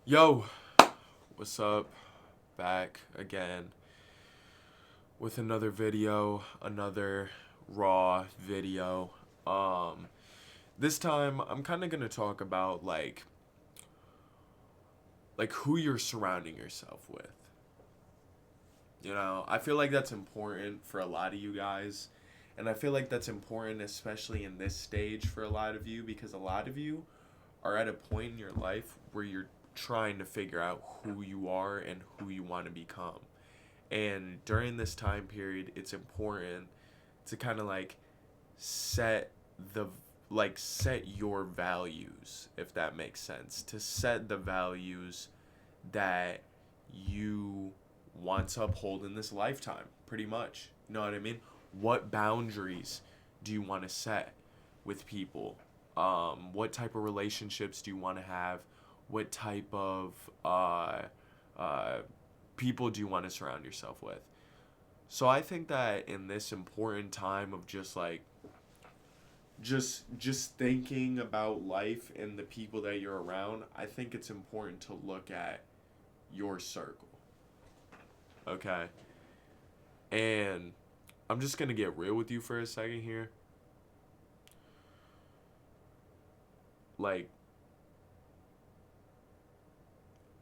Yo, what's up? Back again with another video, another raw video. Um this time I'm kind of going to talk about like who you're surrounding yourself with. I feel like that's important for a lot of you guys. And I feel like that's important especially in this stage for a lot of you because a lot of you are at a point in your life where you're trying to figure out who you are and who you want to become. And during this time period, it's important to kind of set the set your values, if that makes sense. To set the values that you want to uphold in this lifetime, pretty much. You know what I mean? What boundaries do you want to set with people? What type of relationships do you want to have? What type of uh, people do you want to surround yourself with? So I think that in this important time of just thinking about life and the people that you're around, I think it's important to look at your circle. Okay? And I'm just going to get real with you for a second here. Like,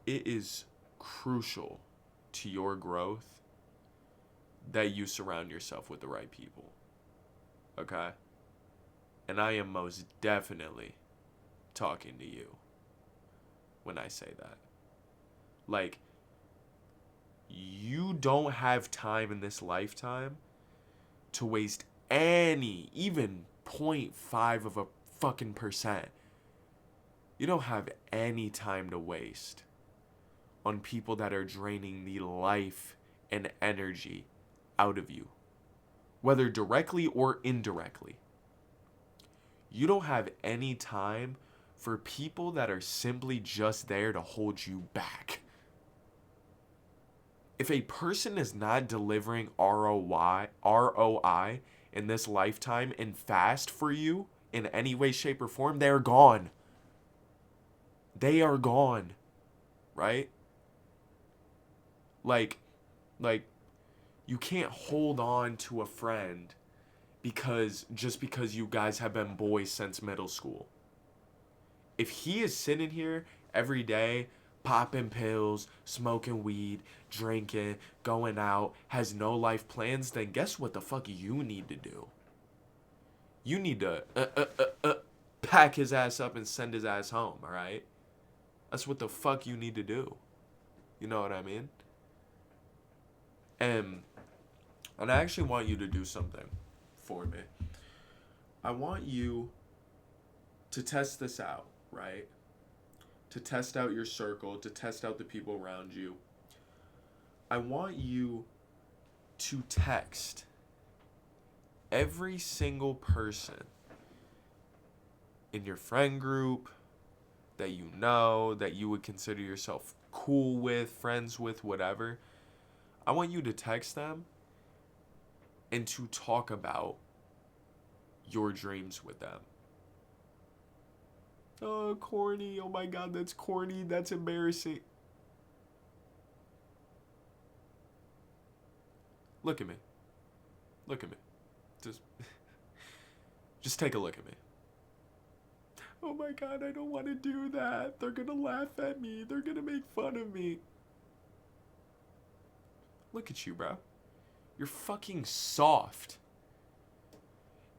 it is crucial to your growth that you surround yourself with the right people. Okay? And I am most definitely talking to you when I say that. Like, you don't have time in this lifetime to waste any, even .5 of a fucking percent. You don't have any time to waste on people that are draining the life and energy out of you, whether directly or indirectly. You don't have any time for people that are simply just there to hold you back. If a person is not delivering ROI in this lifetime and fast for you in any way, shape, or form, they're gone. They are gone. Right? Like, like, you can't hold on to a friend just because you guys have been boys since middle school. If he is sitting here every day popping pills, smoking weed, drinking, going out, has no life plans, then guess what the fuck you need to do? You need to pack his ass up and send his ass home, all right? That's what the fuck you need to do. You know what I mean? And and I actually want you to do something for me. I want you to test this out, right? To test out your circle, to test out the people around you. I want you to text every single person in your friend group that you would consider yourself cool with, friends with, whatever. I want you to text them and to talk about your dreams with them. Oh, corny. Oh my god, that's corny. That's embarrassing. Look at me. Look at me. Just just take a look at me. Oh my god, I don't want to do that. They're going to laugh at me. They're going to make fun of me. Look at you, bro. You're fucking soft.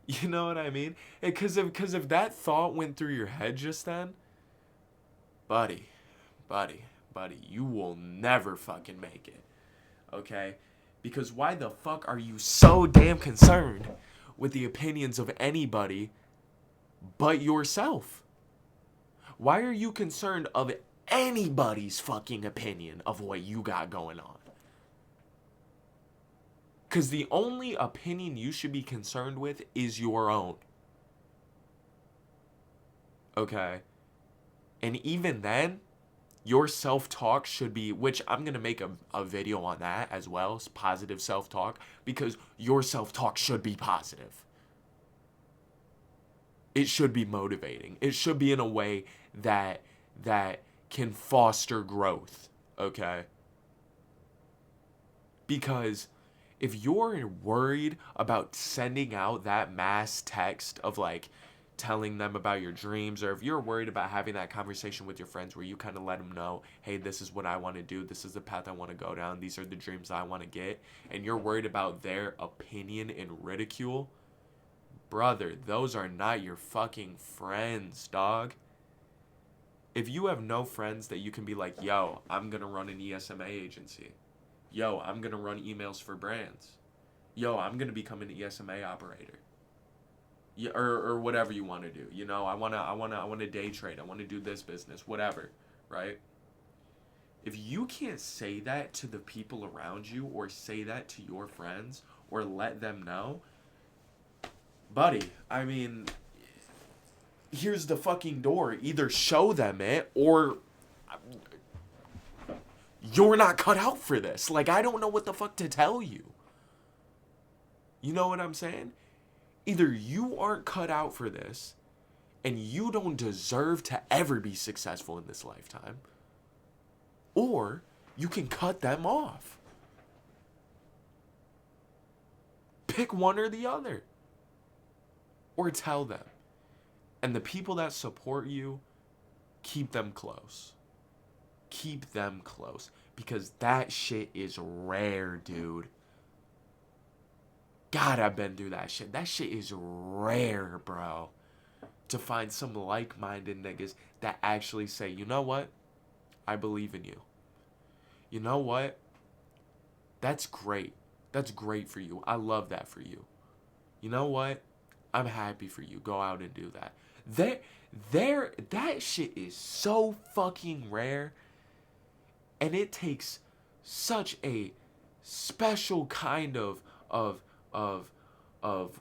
You know what I mean? Because if that thought went through your head just then, buddy, buddy, buddy, you will never fucking make it. Okay? Because why the fuck are you so damn concerned with the opinions of anybody but yourself? Why are you concerned of anybody's fucking opinion of what you got going on? Because the only opinion you should be concerned with is your own. Okay? And even then, your self-talk should be, which I'm going to make a video on that as well, positive self-talk, because your self-talk should be positive. It should be motivating. It should be in a way that can foster growth, okay? Because if you're worried about sending out that mass text of like telling them about your dreams, or if you're worried about having that conversation with your friends where you kind of let them know, hey, this is what I want to do, this is the path I want to go down, these are the dreams I want to get, and you're worried about their opinion and ridicule, brother, those are not your fucking friends, dog. If you have no friends that you can be like, yo, I'm gonna run an ESMA agency, yo, I'm gonna run emails for brands, yo, I'm gonna become an ESMA operator, yeah, or whatever you want to do. You know, I wanna day trade. I want to do this business, whatever, right? If you can't say that to the people around you, or say that to your friends, or let them know, buddy, I mean, here's the fucking door. Either show them it, or you're not cut out for this. Like, I don't know what the fuck to tell you. You know what I'm saying? Either you aren't cut out for this, and you don't deserve to ever be successful in this lifetime, or you can cut them off. Pick one or the other. Or tell them. And the people that support you, keep them close. Keep them close. Because that shit is rare, dude. God, I've been through that shit. That shit is rare, bro. To find some like-minded niggas that actually say, you know what? I believe in you. You know what? That's great. That's great for you. I love that for you. You know what? I'm happy for you. Go out and do that. That shit is so fucking rare. And it takes such a special kind of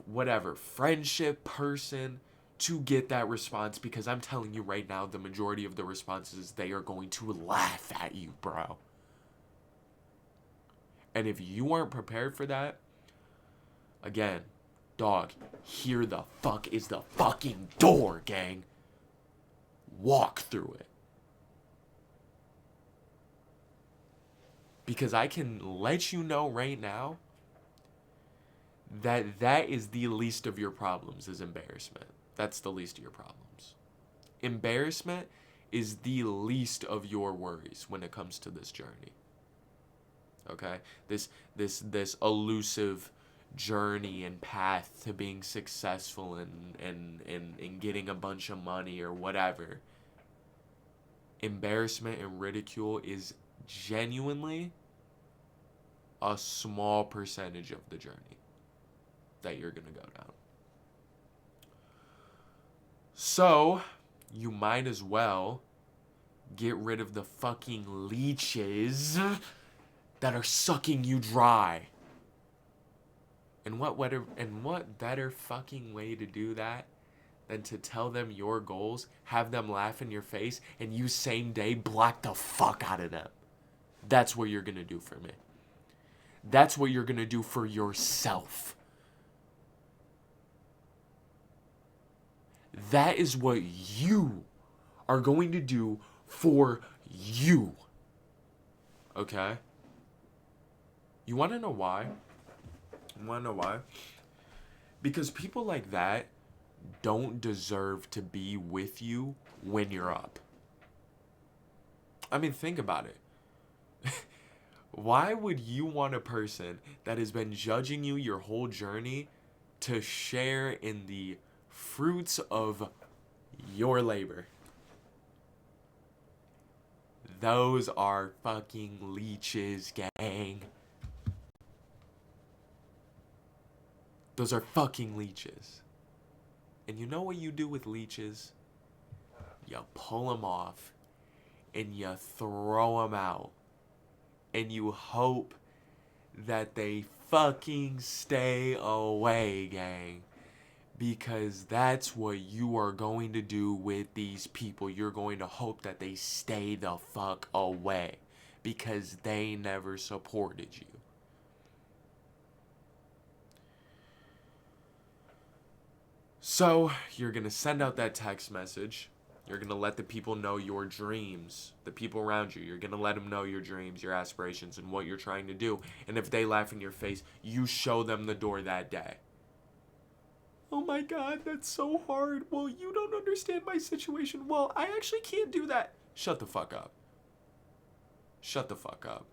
whatever friendship person to get that response, because I'm telling you right now, the majority of the responses, they are going to laugh at you, bro. And if you aren't prepared for that, again, dog, here the fuck is the fucking door, gang. Walk through it. Because I can let you know right now that that is the least of your problems, is embarrassment. That's the least of your problems. Embarrassment is the least of your worries when it comes to this journey. Okay? This elusive journey and path to being successful and getting a bunch of money or whatever. Embarrassment and ridicule is genuinely a small percentage of the journey that you're gonna go down. So, you might as well get rid of the fucking leeches that are sucking you dry. And what better fucking way to do that than to tell them your goals, have them laugh in your face, and you same day block the fuck out of them. That's what you're gonna do for me. That's what you're gonna do for yourself. That is what you are going to do for you. Okay? You want to know why? You want to know why? Because people like that don't deserve to be with you when you're up. I mean, think about it. Why would you want a person that has been judging you your whole journey to share in the fruits of your labor? Those are fucking leeches, gang. Those are fucking leeches. And you know what you do with leeches? You pull them off and you throw them out. And you hope that they fucking stay away, gang. Because that's what you are going to do with these people. You're going to hope that they stay the fuck away. Because they never supported you. So, you're going to send out that text message. You're going to let the people know your dreams, the people around you. You're going to let them know your dreams, your aspirations, and what you're trying to do. And if they laugh in your face, you show them the door that day. Oh my God, that's so hard. Well, you don't understand my situation. Well, I actually can't do that. Shut the fuck up. Shut the fuck up.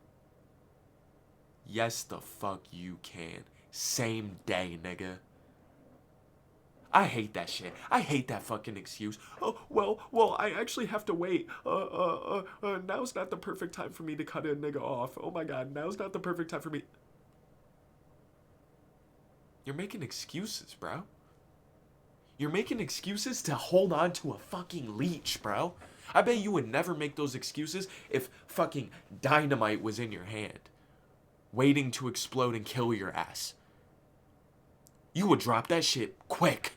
Yes, the fuck you can. Same day, nigga. I hate that shit. I hate that fucking excuse. Oh, well, I actually have to wait. Now's not the perfect time for me to cut a nigga off. Oh my God, now's not the perfect time for me. You're making excuses, bro. You're making excuses to hold on to a fucking leech, bro. I bet you would never make those excuses if fucking dynamite was in your hand, waiting to explode and kill your ass. You would drop that shit quick.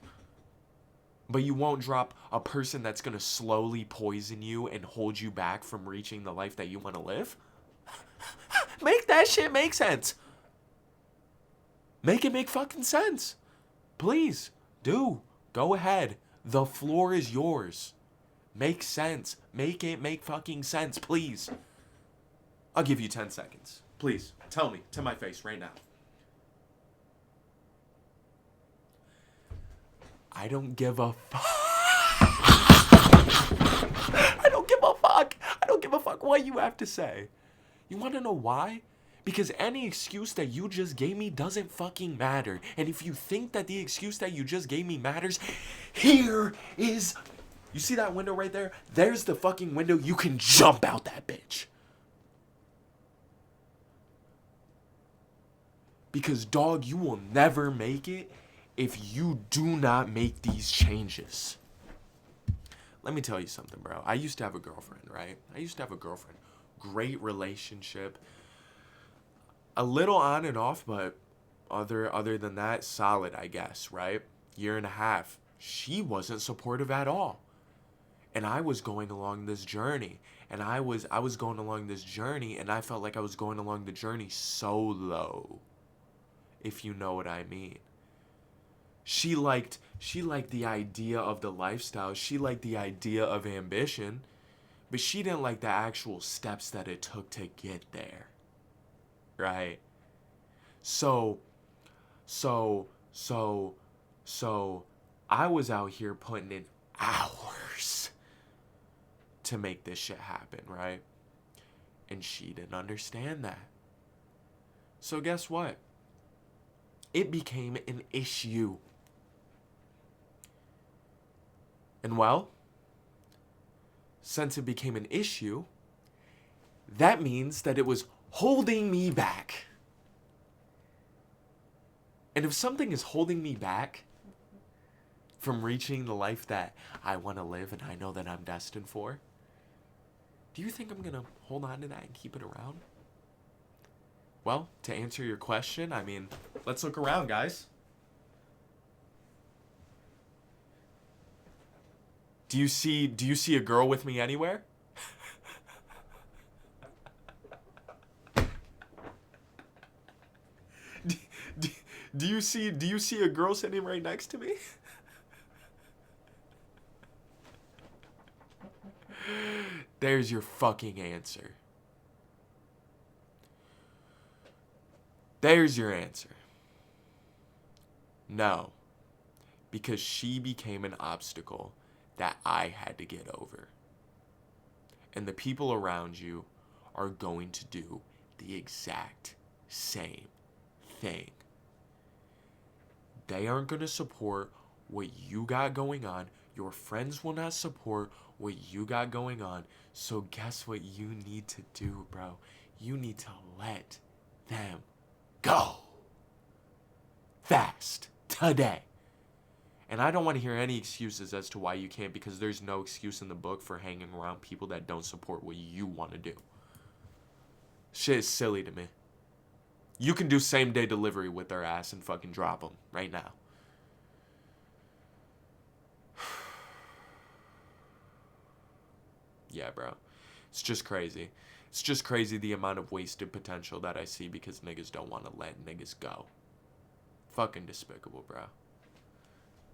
But you won't drop a person that's going to slowly poison you and hold you back from reaching the life that you want to live? Make that shit make sense. Make it make fucking sense. Please, do. Go ahead. The floor is yours. Make sense. Make it make fucking sense, please. I'll give you 10 seconds. Please, tell me to my face right now. I don't give a fuck. I don't give a fuck. I don't give a fuck what you have to say. You want to know why? Because any excuse that you just gave me doesn't fucking matter. And if you think that the excuse that you just gave me matters, here is... You see that window right there? There's the fucking window. You can jump out that bitch. Because, dog, you will never make it if you do not make these changes. Let me tell you something, bro. I used to have a girlfriend, right? Great relationship. A little on and off, but other than that, solid, I guess, right? 1.5 years. She wasn't supportive at all. And I was going along this journey. And I was going along this journey, and I felt like I was going along the journey solo. If you know what I mean. She liked the idea of the lifestyle. She liked the idea of ambition. But she didn't like the actual steps that it took to get there. Right? So I was out here putting in hours to make this shit happen, right? And she didn't understand that. So guess what? It became an issue. And well, since it became an issue, that means that it was holding me back. And if something is holding me back from reaching the life that I want to live and I know that I'm destined for, do you think I'm going to hold on to that and keep it around? Well, to answer your question, I mean, let's look around, guys. Do you see a girl with me anywhere? Do you see a girl sitting right next to me? There's your fucking answer. There's your answer. No. Because she became an obstacle that I had to get over. And the people around you are going to do the exact same thing. They aren't going to support what you got going on. Your friends will not support what you got going on. So guess what you need to do, bro? You need to let them go. Fast. Today. And I don't want to hear any excuses as to why you can't, because there's no excuse in the book for hanging around people that don't support what you want to do. Shit is silly to me. You can do same day delivery with their ass and fucking drop them right now. Yeah, bro. It's just crazy. It's just crazy the amount of wasted potential that I see because niggas don't want to let niggas go. Fucking despicable, bro.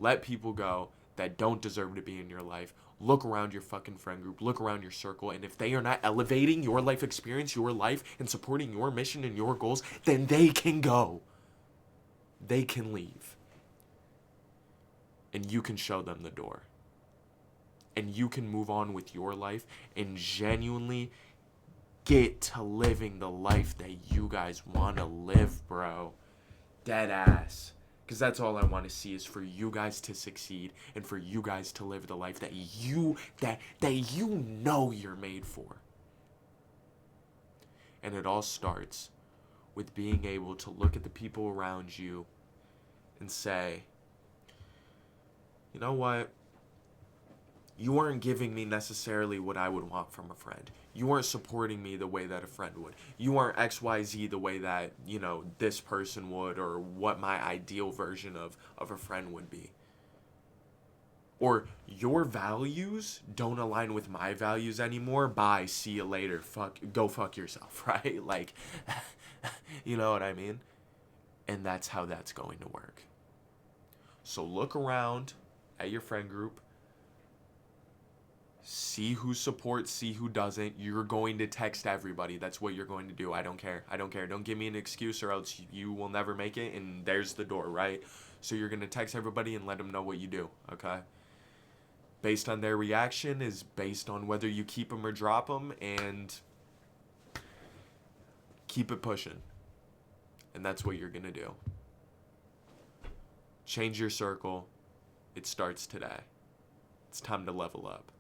Let people go that don't deserve to be in your life. Look around your fucking friend group, look around your circle, and if they are not elevating your life experience, your life, and supporting your mission and your goals, then they can go. They can leave. And you can show them the door. And you can move on with your life and genuinely get to living the life that you guys want to live, bro. Dead ass. Because that's all I want to see is for you guys to succeed and for you guys to live the life that you know you're made for. And it all starts with being able to look at the people around you and say, you know what? You aren't giving me necessarily what I would want from a friend. You aren't supporting me the way that a friend would. You aren't XYZ the way that, this person would, or what my ideal version of a friend would be. Or your values don't align with my values anymore. Bye, see you later. Go fuck yourself, right? Like, you know what I mean? And that's how that's going to work. So look around at your friend group. See who supports, see who doesn't. You're going to text everybody. That's what you're going to do. I don't care. Don't give me an excuse or else you will never make it, and there's the door, right? So you're going to text everybody and let them know what you do, okay? Based on their reaction is based on whether you keep them or drop them, and keep it pushing. And that's what you're going to do. Change your circle. It starts today. It's time to level up.